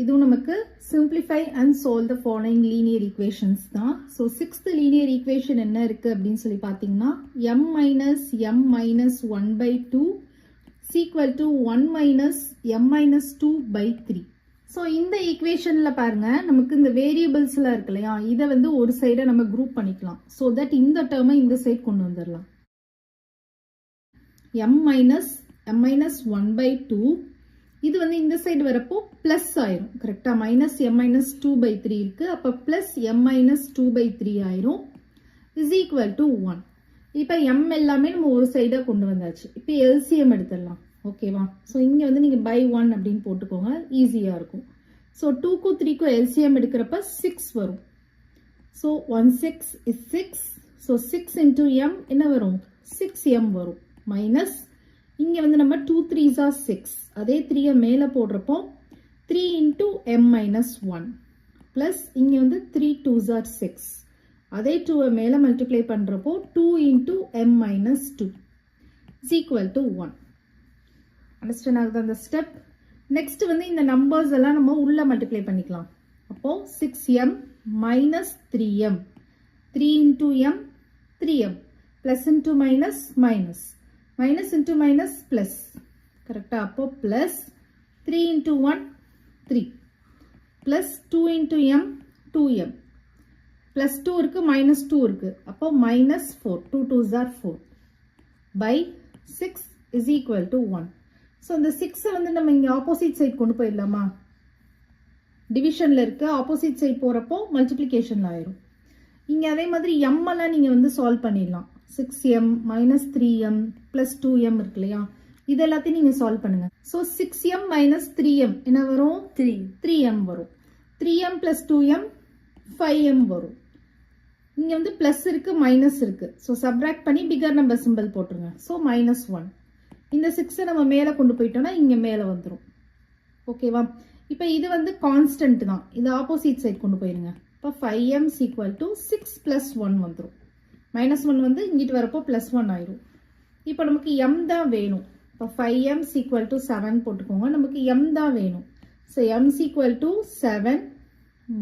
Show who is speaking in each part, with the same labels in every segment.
Speaker 1: இதுவும் நமக்கு simplify and solve the following linear equations தான். So sixth linear equation என்ன இருக்கு அப்படின்னு சொல்லி பார்த்தீங்கன்னா m minus 1 by 2 is equal to 1 minus m minus 2 by 3. So இந்த equationல பாருங்க நமக்கு இந்த variablesல இருக்கு இல்லையா இதை வந்து ஒரு சைடை நம்ம group பண்ணிக்கலாம். So that இந்த term இந்த சைடு கொண்டு வந்துடலாம். m minus 1 by 2 இது வந்து இந்த சைடு வரப்போ பிளஸ் ஆயிரும் கரெக்டா மைனஸ் m minus 2 by 3 இருக்கு அப்ப பிளஸ் m minus 2 by 3 ஆயிரும் is equal to 1. இப்ப m எல்லாமே நம்ம ஒரு சைடா கொண்டு வந்தாச்சு. இப்ப LCM எடுத்துடலாம் ஓகேவா. ஸோ இங்க வந்து நீங்க by 1 அப்படின்னு போட்டுக்கோங்க ஈஸியா இருக்கும். ஸோ 2க்கும் 3க்கும் LCM எடுக்கிறப்ப 6 வரும். So 1 6 is 6. So 6 into m என்ன வரும் 6m வரும் மைனஸ் இங்க வந்து நம்ம 2 3s are 6 அதே 3 மேல போடுறப்போ 3 into m minus 1 plus இங்க வந்து 3 2s are 6 அதே 2 மேல மல்டிப்ளை பண்றப்போ 2 into m minus 2 is equal to 1. Understand ஆகுது அந்த ஸ்டெப். நெக்ஸ்ட் வந்து இந்த நம்பர்ஸ் எல்லாம் நம்ம உள்ள மல்டிப்ளை பண்ணிக்கலாம். அப்போ 6m minus 3m 3 into m 3m plus into minus minus minus into minus plus கரெக்டா. அப்போ plus 3 into 1 3 plus 2 into m 2m plus 2 இருக்கு minus 2 இருக்கு அப்போ minus 4 2 2s are 4 by 6 is equal to 1. So இந்த 6 வந்து நம்ம இங்கே ஆப்போசிட் சைட் கொண்டு போயிடலாமா. டிவிஷனில் இருக்கு ஆப்போசிட் சைட் போகிறப்போ மல்டிப்ளிகேஷனில் ஆயிரும். இங்கே அதே மாதிரி m எல்லாம் நீங்கள் வந்து சால்வ் பண்ணிடலாம். 6m minus 3m plus 2m இருக்கு இல்லையா இது எல்லாத்தையும் நீங்கள் சால்வ் பண்ணுங்க. ஸோ 6m minus 3m என்ன வரும் 3m வரும். 3m plus 2m 5m வரும். இங்கே வந்து ப்ளஸ் இருக்கு மைனஸ் இருக்கு. ஸோ சப்ராக்ட் பண்ணி பிகர் நம்பர் சிம்பிள் போட்டுருங்க. ஸோ minus 1 இந்த 6 நம்ம மேலே கொண்டு போயிட்டோம்னா இங்கே மேலே வந்துடும் ஓகேவா. இப்போ இது வந்து கான்ஸ்டன்ட் தான் இது ஆப்போசிட் சைட் கொண்டு போயிருங்க. இப்போ 5m is equal to 6 plus 1 வந்துடும். மைனஸ் 1 வந்து இங்கிட்டு வரப்போ ப்ளஸ் 1 ஆயிரும். இப்போ நமக்கு m தான் வேணும். இப்போ 5m is equal to 7 போட்டுக்கோங்க. நமக்கு m தான் வேணும். So m is equal to 7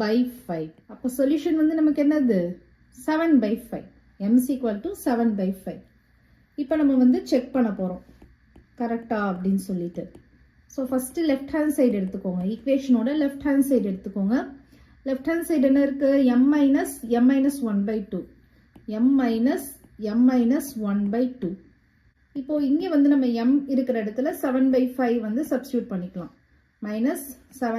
Speaker 1: by 5. அப்போ சொல்யூஷன் வந்து நமக்கு என்னது 7 by 5. m is equal to 7 by 5. இப்போ நம்ம வந்து செக் பண்ண போகிறோம் கரெக்டா அப்படின்னு சொல்லிட்டு. So first left hand side எடுத்துக்கோங்க. ஈக்குவேஷனோட லெஃப்ட் ஹேண்ட் சைடு எடுத்துக்கோங்க. லெஃப்ட் ஹேண்ட் சைடு என்ன இருக்கு m minus 1 by 2 m minus 1 by 2. இப்போ இங்கே வந்து நம்ம m இருக்கிற இடத்துல 7 by 5 வந்து சப்ஸ்டியூட் பண்ணிக்கலாம். மைனஸ் 7